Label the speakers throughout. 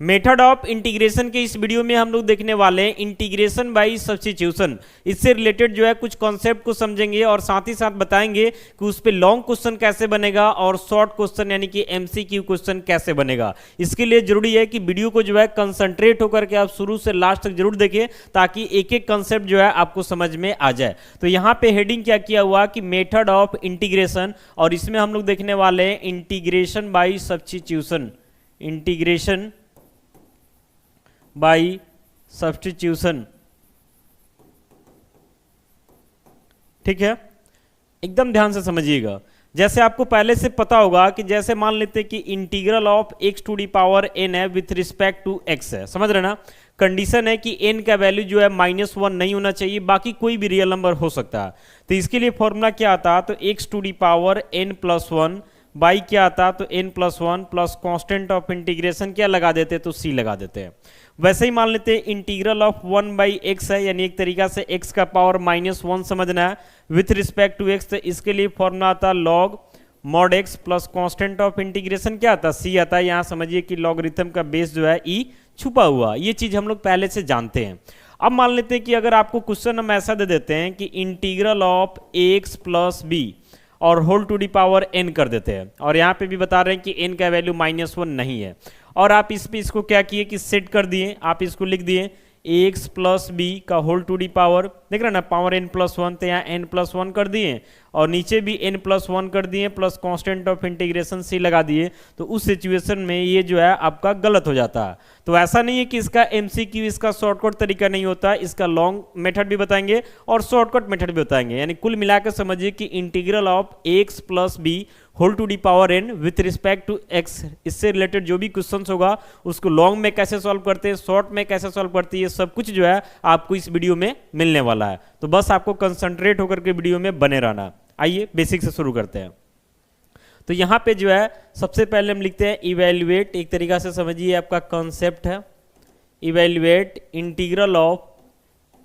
Speaker 1: Method of integration के इस video में हम लोग देखने वाले हैं इंटीग्रेशन बाय सब्स्टिट्यूशन। इससे रिलेटेड जो है कुछ कॉन्सेप्ट को समझेंगे और साथ ही साथ बताएंगे कि उस पे लॉन्ग क्वेश्चन कैसे बनेगा और शॉर्ट क्वेश्चन यानी कि एमसीक्यू क्वेश्चन कैसे बनेगा। इसके लिए जरूरी है कि वीडियो को जो है कंसंट्रेट होकर के आप शुरू से लास्ट तक जरूर देखें ताकि एक एक कंसेप्ट जो है आपको समझ में आ जाए। तो यहाँ पे हेडिंग क्या किया हुआ कि मेथड ऑफ इंटीग्रेशन, और इसमें हम लोग देखने वाले हैं integration by substitution. Integration by substitution, ठीक है, एकदम ध्यान से समझिएगा। जैसे आपको पहले से पता होगा कि जैसे मान लेते हैं कि integral of x to the power n है विथ रिस्पेक्ट टू x है, समझ रहे ना। कंडीशन है कि n का वैल्यू जो है -1 नहीं होना चाहिए, बाकी कोई भी रियल नंबर हो सकता है। तो इसके लिए फॉर्मूला क्या आता है, तो x to the power n+1 by क्या आता, तो n+1 plus constant of integration क्या लगा देते, तो c लगा देते हैं। वैसे ही मान लेते हैं इंटीग्रल ऑफ 1/x है, यानी एक तरीका से x का पावर -1 समझना है विथ रिस्पेक्ट टू x। तो इसके लिए फॉर्मूला आता है log mod x plus constant of integration क्या आता है, c आता है। यहाँ समझिए कि लॉगरिथम का बेस जो है e छुपा हुआ, ये चीज हम लोग पहले से जानते हैं। अब मान लेते हैं कि अगर आपको क्वेश्चन हम ऐसा दे देते हैं कि integral of ax plus b और whole to the power n कर देते हैं, और यहाँ पे भी बता रहे हैं कि n का वैल्यू -1 नहीं है, और आप इस पे इसको क्या किए कि सेट कर दिए, आप इसको लिख दिए ax प्लस बी का होल टू दी पावर, देख रहे ना, पावर n+1, तो यहाँ n+1 कर दिए और नीचे भी n+1 कर दिए plus constant of integration c लगा दिए। तो उस सिचुएशन में ये जो है आपका गलत हो जाता है। तो ऐसा नहीं है कि इसका एमसीक्यू, इसका शॉर्टकट तरीका नहीं होता, इसका लॉन्ग मेथड भी बताएंगे और शॉर्टकट मेथड भी बताएंगे। यानी कुल मिलाकर समझिए कि integral of ax plus B whole to the power n with respect to x, इससे रिलेटेड जो भी क्वेश्चन होगा उसको लॉन्ग में कैसे सॉल्व करते हैं, शॉर्ट में कैसे सॉल्व करते हैं, ये सब कुछ जो है आपको इस वीडियो में मिलने वाला है। तो बस आपको कंसंट्रेट होकर के वीडियो में बने रहना। आइए बेसिक से शुरू करते हैं। तो यहाँ पे जो है सबसे पहले हम लिखते हैं इवेल्युएट, एक तरीका से समझिए आपका कॉन्सेप्ट है evaluate integral of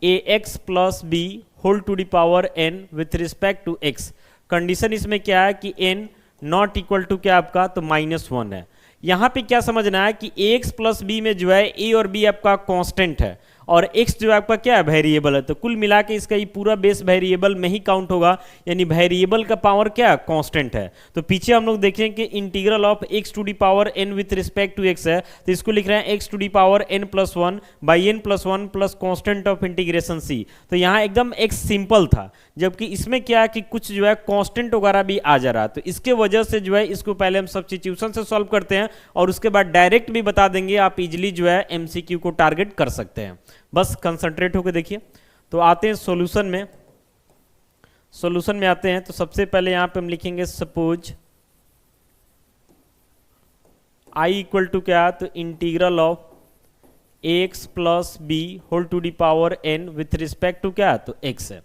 Speaker 1: ax plus B whole to the power n with respect to x। Condition इसमें क्या है कि n नॉट इक्वल टू क्या आपका, तो -1 है। यहाँ पे क्या समझना है कि ax प्लस बी में जो है a और b आपका कांस्टेंट है और x जो आपका क्या है, वेरिएबल है। तो कुल मिला के इसका ये पूरा बेस वेरिएबल में ही काउंट होगा, यानी वेरिएबल का पावर क्या है, कांस्टेंट है। तो पीछे हम लोग देखें कि integral of x to the power n with respect to x है, तो इसको लिख रहे हैं x to the power n+1 by n+1 plus constant of integration c। तो यहाँ एकदम x सिंपल था, जबकि इसमें क्या है कि कुछ जो है कांस्टेंट वगैरह भी आ जा रहा है। तो इसके वजह से जो है इसको पहले हम सब्स्टिट्यूशन से सॉल्व करते हैं और उसके बाद डायरेक्ट भी बता देंगे, आप इजीली जो है एमसीक्यू को टारगेट कर सकते हैं। बस कंसंट्रेट होकर देखिए। तो आते हैं सॉल्यूशन में। सॉल्यूशन में आते हैं तो सबसे पहले यहां पे हम लिखेंगे सपोज i इक्वल टू क्या, तो integral of ax plus B whole to the power n with respect to क्या, तो x है।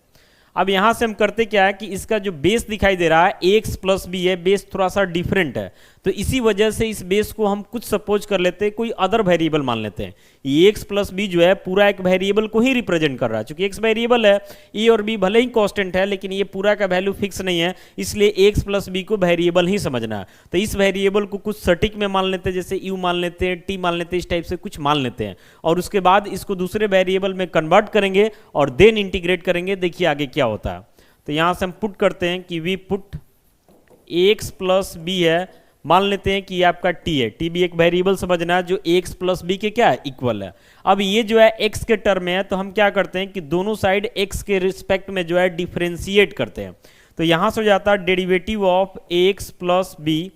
Speaker 1: अब यहां से हम करते क्या है कि इसका जो बेस दिखाई दे रहा है ax प्लस बी है, बेस थोड़ा सा डिफरेंट है, तो इसी वजह से इस बेस को हम कुछ सपोज कर लेते हैं, कोई अदर वेरिएबल मान लेते हैं। ये x प्लस बी जो है पूरा एक वेरिएबल को ही रिप्रेजेंट कर रहा है, क्योंकि x वेरिएबल है, e और b भले ही कांस्टेंट है लेकिन ये पूरा का वैल्यू फिक्स नहीं है, इसलिए x प्लस बी को वेरिएबल ही समझना है। तो इस वेरिएबल को कुछ सटीक में मान लेते हैं, जैसे u मान लेते हैं, t मान लेते हैं, इस टाइप से कुछ मान लेते हैं, और उसके बाद इसको दूसरे वेरिएबल में कन्वर्ट करेंगे और देन इंटीग्रेट करेंगे। देखिए आगे क्या होता है। तो यहां से हम पुट करते हैं कि we put ax plus B है, मान लेते हैं कि ये आपका t है, t भी एक वेरिएबल समझना है जो ax प्लस बी के क्या है, इक्वल है। अब ये जो है x के टर्म में है, तो हम क्या करते हैं कि दोनों साइड x के रिस्पेक्ट में जो है डिफरेंशिएट करते हैं। तो यहां से हो जाता है derivative of ax plus B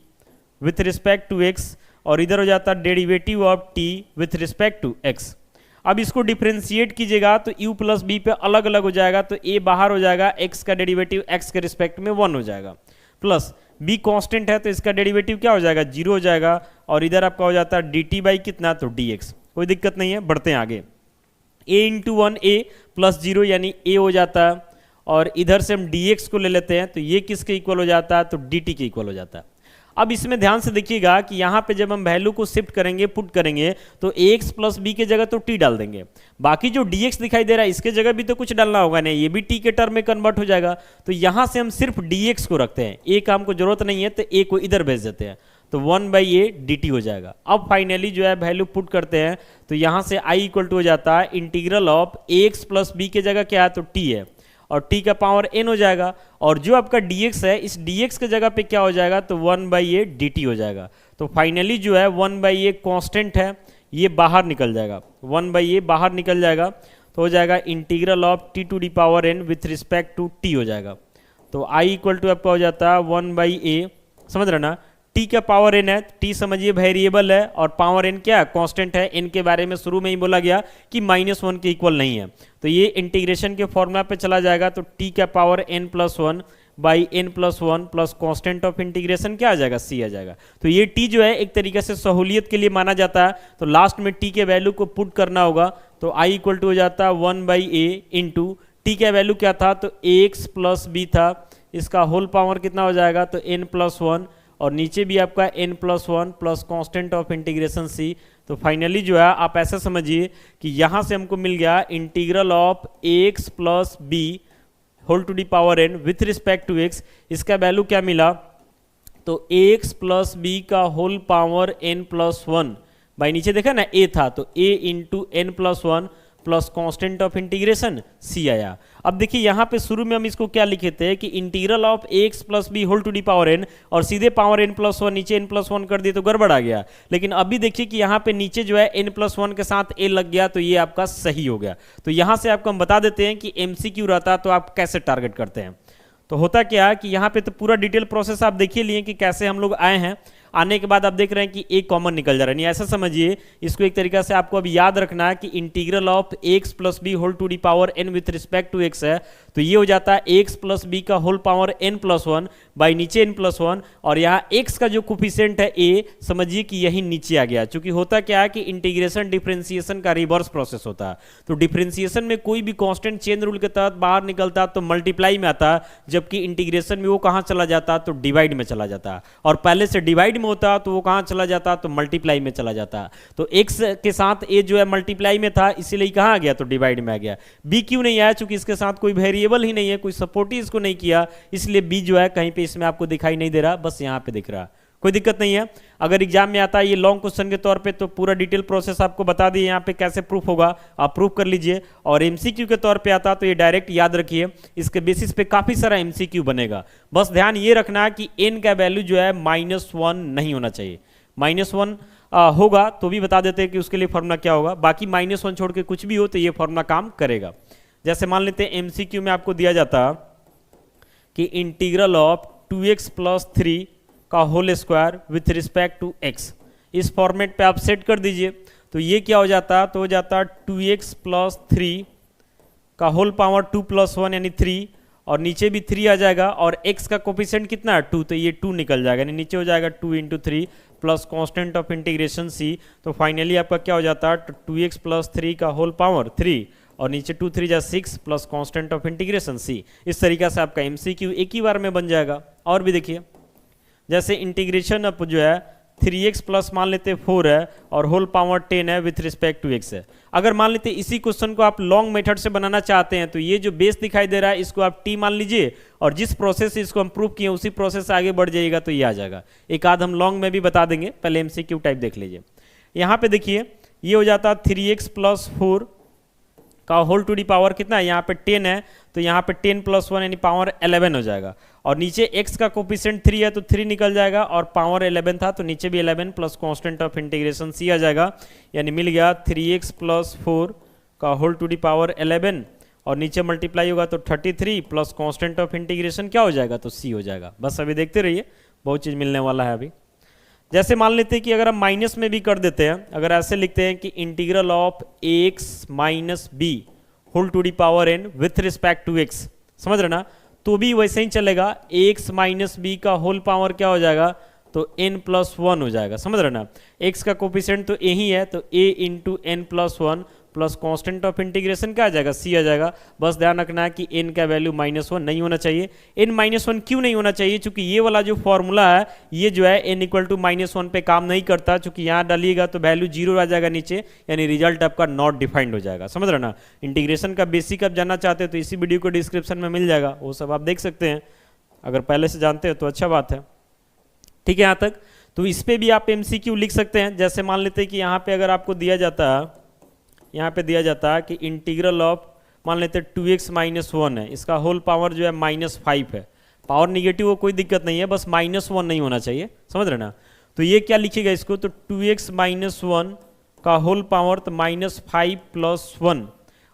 Speaker 1: with respect to x, और इधर हो जाता है derivative of t with respect to x। अब इसको डिफरेंशिएट कीजिएगा तो u प्लस बी पे अलग अलग हो जाएगा, तो a बाहर हो जाएगा, x का डेरिवेटिव x के रिस्पेक्ट में 1 हो जाएगा, प्लस b कांस्टेंट है तो इसका डेरिवेटिव क्या हो जाएगा, 0 हो जाएगा, और इधर आपका हो जाता है dt बाई कितना, तो dx। कोई दिक्कत नहीं है, बढ़ते हैं आगे। a इंटू 1 a प्लस 0 यानी a हो जाता है, और इधर से हम dx को ले लेते हैं, तो ये किसके इक्वल हो जाता है, तो dt के इक्वल हो जाता है। अब इसमें ध्यान से देखिएगा कि यहाँ पे जब हम वैल्यू को शिफ्ट करेंगे, पुट करेंगे, तो ax प्लस बी के जगह तो t डाल देंगे, बाकी जो dx दिखाई दे रहा है इसके जगह भी तो कुछ डालना होगा नहीं, ये भी t के टर्म में कन्वर्ट हो जाएगा। तो यहाँ से हम सिर्फ dx को रखते हैं, a काम को जरूरत नहीं है, तो a को इधर भेज देते हैं। तो 1/a/dt हो जाएगा। अब फाइनली जो है वैल्यू पुट करते हैं तो यहाँ से i इक्वल टू हो जाता है integral of ax plus b की जगह क्या है तो t है और t का पावर n हो जाएगा, और जो आपका dx है इस dx की जगह पे क्या हो जाएगा तो 1/a/dt हो जाएगा। तो फाइनली जो है 1/a कांस्टेंट है, ये बाहर निकल जाएगा, 1/a बाहर निकल जाएगा तो हो जाएगा integral of t to the power n with respect to t हो जाएगा। तो i इक्वल टू आपका हो जाता है 1/a, समझ रहे ना, t का पावर n है, t समझिए वेरिएबल है और पावर n क्या है कांस्टेंट है, n के बारे में शुरू में ही बोला गया कि -1 के इक्वल नहीं है, तो ये इंटीग्रेशन के फॉर्मूला पे चला जाएगा तो t का power n+1 by n+1 plus constant of integration क्या आ जाएगा c आ जाएगा। तो ये t जो है एक तरीके से सहूलियत के लिए माना जाता है, तो लास्ट में t के वैल्यू को पुट करना होगा तो i इक्वल टू हो जाता है 1/a इंटू t का वैल्यू क्या था तो ax प्लस b था, इसका होल पावर कितना हो जाएगा तो n+1 और नीचे भी आपका n+1 plus constant of integration c। तो फाइनली जो है आप ऐसा समझिए कि यहाँ से हमको मिल गया integral of ax plus b whole to the power n with respect to x, इसका वैल्यू क्या मिला तो ax प्लस b का होल पावर n+1 भाई नीचे देखा ना a था तो a into n+1 plus constant of integration c आया। अब देखिए यहाँ पे शुरू में हम इसको क्या लिखे थे कि integral of ax plus b whole to the power n और सीधे पावर n+1 नीचे n+1 कर दिए तो गड़बड़ आ गया, लेकिन अभी देखिए कि यहाँ पे नीचे जो है n+1 के साथ a लग गया तो ये आपका सही हो गया। तो यहाँ से आपको हम बता देते हैं कि MCQ रहता तो आप कैसे टारगेट करते हैं। तो होता क्या कि यहाँ पे तो पूरा डिटेल प्रोसेस आप देखिए लिए कि कैसे हम लोग आए हैं, आने के बाद आप देख रहे हैं कि एक कॉमन निकल जा रहा है, नहीं ऐसा समझिए इसको एक तरीका से आपको अब याद रखना है कि integral of x plus B whole to the power n with respect to x है, तो ये हो जाता है x प्लस बी का होल पावर n+1 बाई नीचे n+1 और यहाँ x का जो कोफिशिएंट है a समझिए कि यही नीचे आ गया। चूंकि होता क्या है कि इंटीग्रेशन डिफरेंशिएशन का रिवर्स प्रोसेस होता है, तो डिफरेंशिएशन में कोई भी कांस्टेंट चेन रूल के तहत बाहर निकलता तो मल्टीप्लाई में आता, जबकि इंटीग्रेशन में वो कहाँ चला जाता तो डिवाइड में चला जाता, और पहले से डिवाइड में होता तो वो कहाँ चला जाता तो मल्टीप्लाई में चला जाता। तो x के साथ a जो है मल्टीप्लाई में था इसीलिए कहाँ आ गया तो डिवाइड में आ गया। b क्यों नहीं आया, चूंकि इसके साथ कोई वेरिएबल ही नहीं है, कोई सपोर्ट ही इसको नहीं किया, इसलिए b जो है कहीं पे इसमें आपको दिखाई नहीं दे रहा, बस यहाँ पे दिख रहा। कोई दिक्कत नहीं है, अगर एग्जाम में आता है ये लॉन्ग क्वेश्चन के तौर पे तो पूरा डिटेल प्रोसेस आपको बता दिए यहाँ पे कैसे प्रूफ होगा, आप प्रूफ कर लीजिए। और एमसीक्यू के तौर पे आता तो ये डायरेक्ट याद रखिए, इसके बेसिस पे काफी सारा एमसीक्यू बनेगा। बस ध्यान ये रखना कि n का वैल्यू जो है -1 नहीं होना चाहिए, -1 होगा तो भी बता देते हैं कि उसके लिए फॉर्मूला क्या होगा, बाकी -1 छोड़ के कुछ भी हो तो ये फॉर्मूला काम करेगा। जैसे मान लेते हैं एमसीक्यू में आपको दिया जाता कि इंटीग्रल ऑफ 2x प्लस 3 का whole square with respect to x, इस फॉर्मेट पे आप सेट कर दीजिए तो ये क्या हो जाता तो हो जाता 2x प्लस 3 का होल पावर 2 + 1 यानी 3 और नीचे भी 3 आ जाएगा और x का कोफिशिएंट कितना है 2, तो ये 2 निकल जाएगा, यानी नीचे हो जाएगा 2 × 3 plus constant of integration c। तो फाइनली आपका क्या हो जाता है 2x प्लस 3 का होल पावर 3 और नीचे 2 3 जा 6 plus constant of integration c। इस तरीका से आपका MCQ एक ही बार में बन जाएगा। और भी देखिए जैसे इंटीग्रेशन अप जो है 3x प्लस मान लेते 4 है और होल पावर 10 है विथ रिस्पेक्ट टू x है। अगर मान लेते इसी क्वेश्चन को आप लॉन्ग मेथड से बनाना चाहते हैं तो ये जो बेस दिखाई दे रहा है इसको आप t मान लीजिए और जिस प्रोसेस से इसको हम प्रूव किए उसी प्रोसेस से आगे बढ़ जाइएगा तो ये आ जाएगा। एक आध हम लॉन्ग में भी बता देंगे, पहले MCQ टाइप देख लीजिए। यहाँ पे देखिए ये हो जाता 3x प्लस 4 का होल टू दी पावर कितना है, यहाँ पे 10 है तो यहाँ पे 10 + 1 यानी पावर 11 हो जाएगा और नीचे x का कोफिशिएंट 3 है तो 3 निकल जाएगा और पावर 11 था तो नीचे भी 11 plus constant of integration c आ जाएगा, यानी मिल गया 3x प्लस 4 का होल टू दी पावर 11 और नीचे मल्टीप्लाई होगा तो 33 प्लस कांस्टेंट ऑफ इंटीग्रेशन क्या हो जाएगा तो c हो जाएगा। बस अभी देखते रहिए, बहुत चीज़ मिलने वाला है अभी। जैसे मान लेते हैं कि अगर हम माइनस में भी कर देते हैं, अगर ऐसे लिखते हैं कि integral of ax minus b whole to the power n with respect to x, समझ रहे ना, तो भी वैसे ही चलेगा, ax माइनस b का होल पावर क्या हो जाएगा तो n+1 हो जाएगा, समझ रहे ना। x का कोफिशिएंट तो a ही है तो a × n+1 plus constant of integration क्या आ जाएगा c आ जाएगा। बस ध्यान रखना है कि n का वैल्यू -1 नहीं होना चाहिए। n -1 क्यों नहीं होना चाहिए, क्योंकि ये वाला जो फॉर्मूला है ये जो है n = -1 पे काम नहीं करता, क्योंकि यहाँ डालिएगा तो वैल्यू 0 आ जाएगा नीचे, यानी रिजल्ट आपका नॉट डिफाइंड हो जाएगा, समझ रहे ना। इंटीग्रेशन का बेसिक आप जानना चाहते हो तो इसी वीडियो को डिस्क्रिप्शन में मिल जाएगा, वो सब आप देख सकते हैं, अगर पहले से जानते हो तो अच्छा बात है। ठीक है यहाँ तक। तो इस पे भी आप एमसीक्यू लिख सकते हैं। जैसे मान लेते हैं कि यहाँ पे अगर आपको दिया जाता है, यहाँ पे दिया जाता है कि इंटीग्रल ऑफ, मान लेते हैं 2x माइनस 1 है, इसका होल पावर जो है -5 है। पावर निगेटिव हो कोई दिक्कत नहीं है, बस -1 नहीं होना चाहिए, समझ रहे ना। तो ये क्या लिखेगा इसको, तो 2x माइनस 1 का होल पावर तो -5 + 1,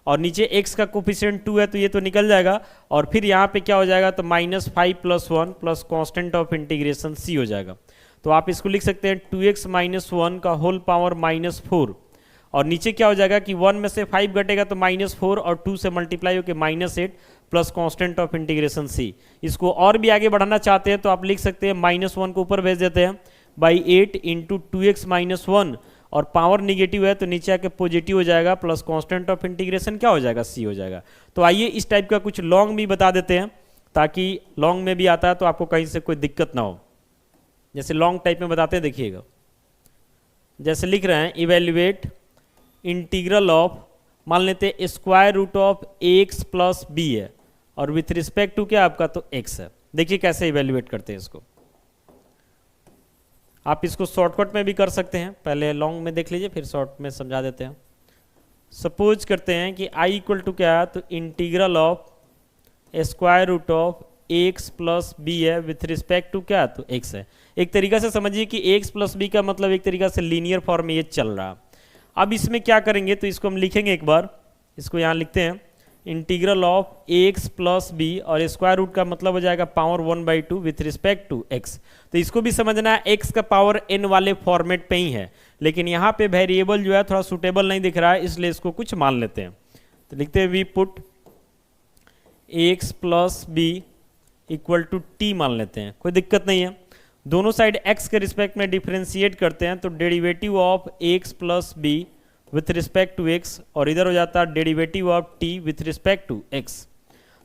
Speaker 1: और नीचे x का कोफिशिएंट 2 है तो ये तो निकल जाएगा, और फिर यहाँ पे क्या हो जाएगा, तो -5 + 1 plus constant of integration c हो जाएगा। तो आप इसको लिख सकते हैं 2x माइनस 1 का होल पावर -4, और नीचे क्या हो जाएगा कि 1 में से 5 घटेगा तो -4 और 2 से मल्टीप्लाई होकर -8 plus constant of integration c। इसको और भी आगे बढ़ाना चाहते हैं तो आप लिख सकते हैं -1 को ऊपर भेज देते हैं बाई 8 इंटू 2x माइनस 1, और पावर निगेटिव है तो नीचे आके पॉजिटिव हो जाएगा, प्लस कांस्टेंट ऑफ इंटीग्रेशन क्या हो जाएगा, c हो जाएगा। तो आइए इस टाइप का कुछ लॉन्ग भी बता देते हैं, ताकि लॉन्ग में भी आता है तो आपको कहीं से कोई दिक्कत ना हो। जैसे लॉन्ग टाइप में बताते हैं, देखिएगा, जैसे लिख रहे हैं इवेल्युएट इंटीग्रल ऑफ, मान लेते हैं square root of X plus B है, और विथ रिस्पेक्ट टू क्या आपका, तो x है। देखिए कैसे इवेल्युएट करते हैं इसको। आप इसको शॉर्टकट में भी कर सकते हैं, पहले लॉन्ग में देख लीजिए फिर शॉर्ट में समझा देते हैं। सपोज करते हैं कि i इक्वल टू क्या है, तो integral of square root of X plus B है विथ रिस्पेक्ट टू क्या, तो x है। एक तरीका से समझिए कि एक्स प्लस बी का मतलब एक तरीका से लीनियर फॉर्म में ये चल रहा है। अब इसमें क्या करेंगे, तो इसको हम लिखेंगे एक बार, इसको यहाँ लिखते हैं integral of X plus B, और स्क्वायर रूट का मतलब हो जाएगा power 1/2 with respect to X. तो इसको भी समझना है, एक्स का पावर n वाले फॉर्मेट पे ही है, लेकिन यहाँ पे वेरिएबल जो है थोड़ा सुटेबल नहीं दिख रहा है, इसलिए इसको कुछ मान लेते हैं। तो लिखते हैं we put X plus B equal to T मान लेते हैं, कोई दिक्कत नहीं है। दोनों साइड x के रिस्पेक्ट में डिफरेंशिएट करते हैं, तो derivative of x plus B with respect to x, और इधर हो जाता है derivative of t with respect to x।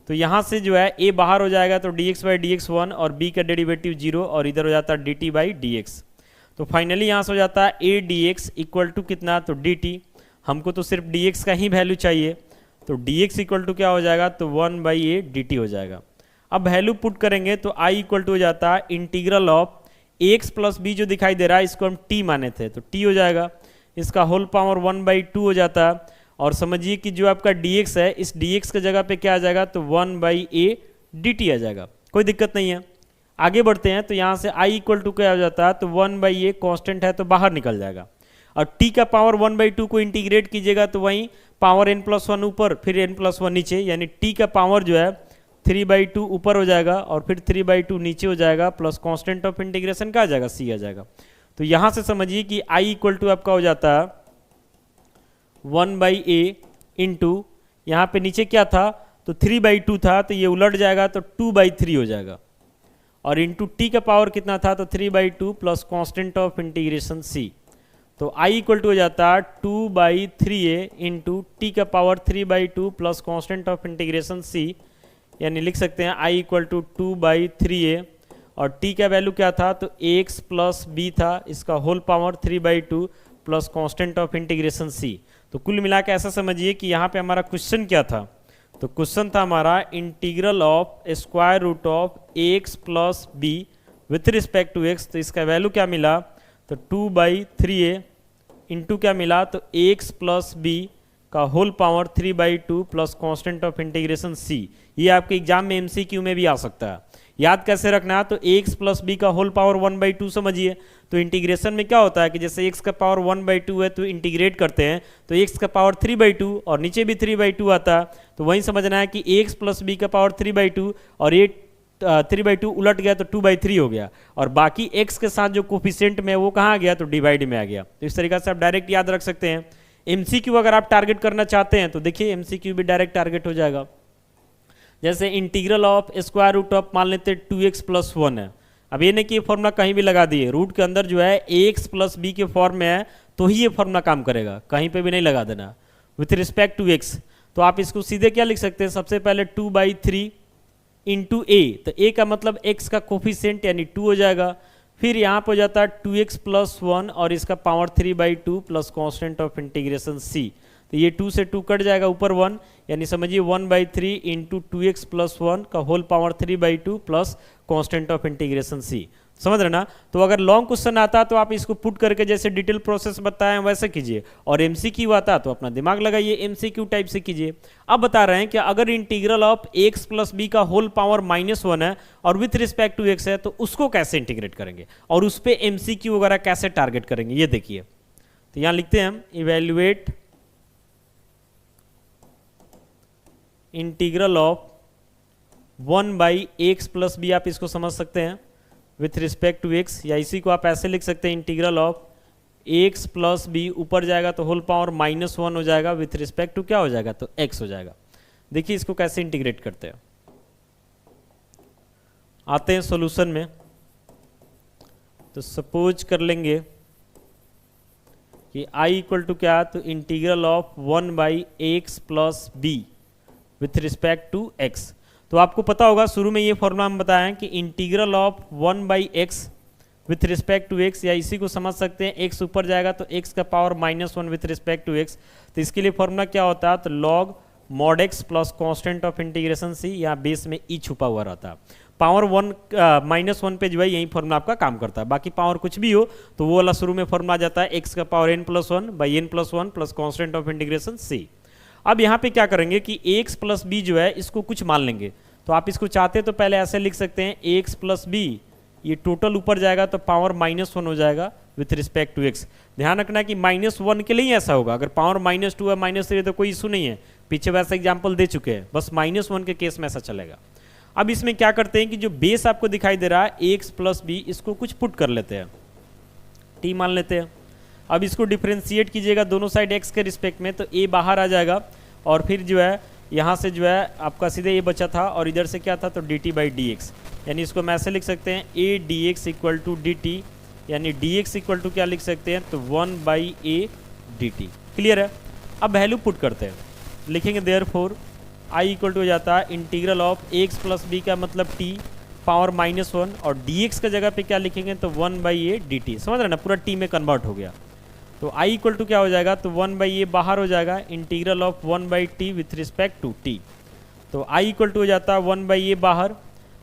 Speaker 1: तो यहाँ से जो है a बाहर हो जाएगा तो dx/dx 1, और b का डेरिवेटिव 0, और इधर हो जाता है dt/dx। तो फाइनली यहाँ से हो जाता है a dx इक्वल टू कितना, तो dt। हमको तो सिर्फ dx का ही वैल्यू चाहिए, तो dx इक्वल टू क्या हो जाएगा, तो 1/a dt हो जाएगा। अब वैल्यू पुट करेंगे तो i इक्वल टू हो जाता है integral of x plus B, जो दिखाई दे रहा है इसको हम t माने थे तो t हो जाएगा, इसका होल पावर 1/2 हो जाता है, और समझिए कि जो आपका dx है, इस dx के जगह पे क्या आ जाएगा, तो 1/a dt आ जाएगा, कोई दिक्कत नहीं है। आगे बढ़ते हैं तो यहाँ से i इक्वल टू क्या हो जाता है, तो 1/a कांस्टेंट है तो बाहर निकल जाएगा, और t का पावर 1/2 को इंटीग्रेट कीजिएगा तो वहीं पावर n+1 ऊपर फिर n+1 नीचे, यानी t का पावर जो है 3/2 ऊपर हो जाएगा, और फिर 3/2 नीचे हो जाएगा, प्लस कांस्टेंट ऑफ इंटीग्रेशन क्या आ जाएगा, c आ जाएगा। तो यहाँ से समझिए कि i इक्वल टू आपका हो जाता है 1/a इंटू, यहाँ पे नीचे क्या था, तो 3/2 था, तो ये उलट जाएगा तो 2/3 हो जाएगा, और इंटू t का पावर कितना था, तो 3/2 plus constant of integration c। तो i इक्वल टू हो जाता है 2/3a इंटू टी का power 3/2 plus constant of integration c, यानी लिख सकते हैं i इक्वल टू 2/3a, और t का वैल्यू क्या था, तो x प्लस b था, इसका whole power 3/2 plus constant of integration c। तो कुल मिला के ऐसा समझिए कि यहाँ पे हमारा क्वेश्चन क्या था, तो क्वेश्चन था हमारा integral of square root of X plus B with respect to X. तो इसका वैल्यू क्या मिला, तो 2/3a इंटू क्या मिला, तो एक्स प्लस बी का whole power 3/2 plus constant of integration c। ये आपके एग्जाम में एमसीक्यू में भी आ सकता है। याद कैसे रखना है, तो x प्लस बी का होल पावर 1/2 समझिए। तो इंटीग्रेशन में क्या होता है कि जैसे x का पावर 1/2 है तो इंटीग्रेट करते हैं तो x का पावर 3/2 और नीचे भी 3/2 आता है, तो वही समझना है कि x प्लस बी का पावर 3/2 और ये 3/2 उलट गया तो 2/3 हो गया, और बाकी x के साथ जो कोफिशिएंट में वो कहाँ आ गया, तो डिवाइड में आ गया। तो इस तरीके से आप डायरेक्ट याद रख सकते हैं। एमसीक्यू अगर आप टारगेट करना चाहते हैं तो देखिए एमसीक्यू भी डायरेक्ट टारगेट हो जाएगा। जैसे integral of square root of मान लेते 2x प्लस 1 है, अब ये नहीं कि ये फॉर्मूला कहीं भी लगा दिए, रूट के अंदर जो है ax प्लस बी के फॉर्म में है तो ही ये फॉर्मूला काम करेगा, कहीं पे भी नहीं लगा देना विथ रिस्पेक्ट टू x। तो आप इसको सीधे क्या लिख सकते हैं, सबसे पहले 2/3 इंटू a, तो a का मतलब x का कोफिशिएंट यानी 2 हो जाएगा, फिर यहाँ पर हो जाता है 2x प्लस 1 और इसका power 3/2 plus constant of integration c। तो ये 2 से 2 कट जाएगा, ऊपर 1, यानी समझिए 1/3 इंटू 2x प्लस 1 का whole power 3/2 plus constant of integration c। समझ रहे ना। तो अगर लॉन्ग क्वेश्चन आता तो आप इसको पुट करके जैसे डिटेल प्रोसेस बताएं वैसे कीजिए, और एमसीक्यू आता तो अपना दिमाग लगाइए, एमसीक्यू टाइप से कीजिए। अब बता रहे हैं कि अगर integral of X plus B का होल पावर -1 है और विथ रिस्पेक्ट टू एक्स है, तो उसको कैसे इंटीग्रेट करेंगे और उस पर एमसीक्यू वगैरह कैसे टारगेट करेंगे, ये देखिए। तो यहां लिखते हैं हम evaluate integral of 1/x plus B, आप इसको समझ सकते हैं विथ रिस्पेक्ट टू एक्स, या इसी को आप ऐसे लिख सकते हैं integral of X plus B, ऊपर जाएगा तो होल पावर -1 हो जाएगा, विथ रिस्पेक्ट टू क्या हो जाएगा तो एक्स हो जाएगा। देखिए इसको कैसे इंटीग्रेट करते हैं, आते हैं सॉल्यूशन में। तो सपोज कर लेंगे कि i इक्वल टू क्या, तो integral of 1/x plus B with respect to x। तो आपको पता होगा शुरू में ये फॉर्मूला हम बताएं कि integral of 1/x with respect to x, या इसी को समझ सकते हैं x ऊपर जाएगा तो x का power -1 with respect to x। तो इसके लिए फॉर्मूला क्या होता है, तो log mod x plus constant of integration c, या बेस में e छुपा हुआ रहता है। पावर -1 पे जो है यही फॉर्मूला आपका काम करता है, बाकी पावर कुछ भी हो तो वो वाला शुरू में फॉर्मूला आ जाता है x का power n+1/n+1 plus constant of integration c। अब यहाँ पे क्या करेंगे कि x प्लस बी जो है इसको कुछ मान लेंगे। तो आप इसको चाहते तो पहले ऐसे लिख सकते हैं x प्लस बी, ये टोटल ऊपर जाएगा तो पावर -1 हो जाएगा विथ रिस्पेक्ट टू x। ध्यान रखना कि -1 के लिए ही ऐसा होगा, अगर पावर -2 है -3 तो कोई इशू नहीं है, पीछे वैसा एग्जाम्पल दे चुके हैं, बस -1 के केस में ऐसा चलेगा। अब इसमें क्या करते हैं कि जो बेस आपको दिखाई दे रहा है x प्लस बी, इसको कुछ पुट कर लेते हैं, t मान लेते हैं। अब इसको डिफ्रेंशिएट कीजिएगा दोनों साइड x के रिस्पेक्ट में, तो a बाहर आ जाएगा, और फिर जो है यहाँ से जो है आपका सीधे ये बचा था, और इधर से क्या था तो dt/dx, यानी इसको मैं ऐसे लिख सकते हैं a dx equal to dt, यानी dx इक्वल टू क्या लिख सकते हैं तो 1/a dt। क्लियर है। अब वैल्यू पुट करते हैं, लिखेंगे देयरफॉर i इक्वल टू हो जाता है integral of x plus B का मतलब t पावर -1, और dx का जगह पे क्या लिखेंगे तो 1/a dt। समझ रहे ना, पूरा t में कन्वर्ट हो गया। तो i इक्वल टू क्या हो जाएगा तो 1/a बाहर हो जाएगा, integral of 1/t with respect to t। तो i इक्वल टू हो जाता है 1/a बाहर,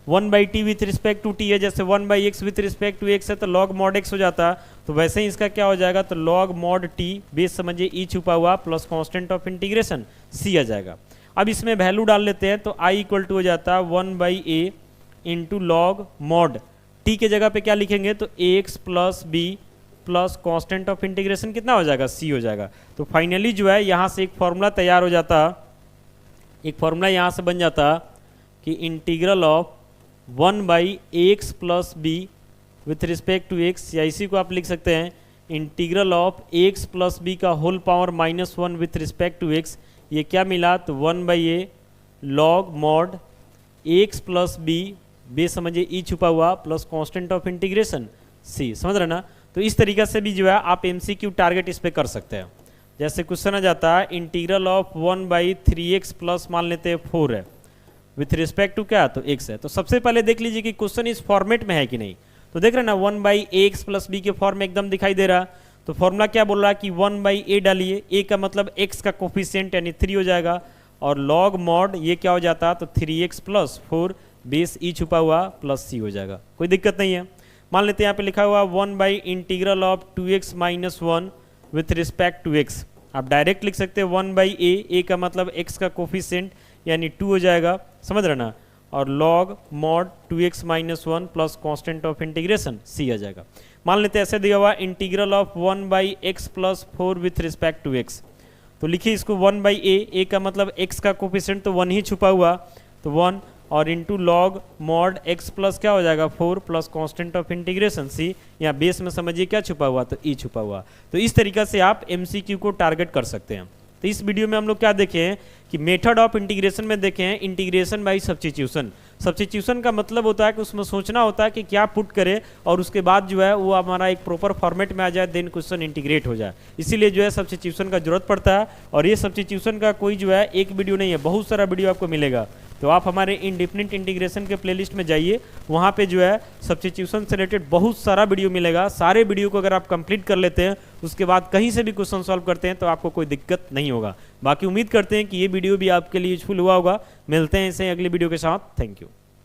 Speaker 1: 1/t with respect to t है, जैसे 1/x with respect to x है तो log mod x हो जाता है। तो वैसे ही इसका क्या हो जाएगा तो log mod t, बेस समझिए e छुपा हुआ plus constant of integration c आ जाएगा। अब इसमें वैल्यू डाल लेते हैं, तो i इक्वल टू हो जाता है 1/a into log mod t के जगह पे क्या लिखेंगे तो ax plus B plus constant of integration कितना हो जाएगा c हो जाएगा। तो फाइनली जो है यहाँ से एक फॉर्मूला तैयार हो जाता, एक फॉर्मूला यहाँ से बन जाता कि integral of 1/ax plus B with respect to x, या इसी को आप लिख सकते हैं integral of x plus B का whole power -1 with respect to x। ये क्या मिला तो 1/a log mod x plus B, base समझिए e छुपा हुआ plus constant of integration c। समझ रहे ना। तो इस तरीके से भी जो है आप एमसीक्यू टारगेट इस पे कर सकते हैं। जैसे क्वेश्चन आ जाता है इंटीग्रल ऑफ 1/3x प्लस मान लेते हैं 4 है विथ रिस्पेक्ट टू क्या तो x है। तो सबसे पहले देख लीजिए कि क्वेश्चन इस फॉर्मेट में है कि नहीं। तो देख रहे हैं ना 1/ax प्लस b के फॉर्म में एकदम दिखाई दे रहा है। तो फॉर्मूला क्या बोल रहा है कि 1/a डालिए, a का मतलब x का कोफिशिएंट यानी 3 हो जाएगा, और लॉग मॉड ये क्या हो जाता है तो 3x प्लस 4 बेस e छुपा हुआ प्लस c हो जाएगा, कोई दिक्कत नहीं है। मान लेते हैं यहाँ पे लिखा हुआ integral of 2x - 1 with respect to x। आप डायरेक्ट लिख सकते हैं 1/a, a का मतलब x का कोफिशिएंट यानी 2 हो जाएगा, समझ रहे ना, और log mod 2x - 1 plus constant of integration c आ जाएगा। मान लेते हैं ऐसे दिया हुआ integral of 1/x plus 4 with respect to x। तो लिखिए इसको 1/a, a का मतलब x का कोफिशिएंट तो 1 ही छुपा हुआ तो 1, और into log mod x plus क्या हो जाएगा 4 plus constant of integration c, यहाँ बेस में समझिए क्या छुपा हुआ तो e छुपा हुआ। तो इस तरीके से आप MCQ को टारगेट कर सकते हैं। तो इस वीडियो में हम लोग क्या देखे हैं कि मेथड ऑफ इंटीग्रेशन में देखे हैं इंटीग्रेशन बाय सब्स्टिट्यूशन। सब्स्टिट्यूशन का मतलब होता है कि उसमें सोचना होता है कि क्या पुट करे और उसके बाद जो है वो हमारा एक प्रॉपर फॉर्मेट में आ जाए, देन क्वेश्चन इंटीग्रेट हो जाए। इसीलिए जो है सब्स्टिट्यूशन का जरूरत पड़ता है, और ये सब्स्टिट्यूशन का कोई जो है एक वीडियो नहीं है, बहुत सारा वीडियो आपको मिलेगा। तो आप हमारे इंडिफिनिट इंटीग्रेशन के प्लेलिस्ट में जाइए, वहाँ पे जो है सब्स्टिट्यूशन से रिलेटेड बहुत सारा वीडियो मिलेगा। सारे वीडियो को अगर आप कंप्लीट कर लेते हैं, उसके बाद कहीं से भी क्वेश्चन सॉल्व करते हैं तो आपको कोई दिक्कत नहीं होगा। बाकी उम्मीद करते हैं कि ये वीडियो भी आपके लिए यूजफुल हुआ होगा। मिलते हैं इसे अगली वीडियो के साथ। Thank you.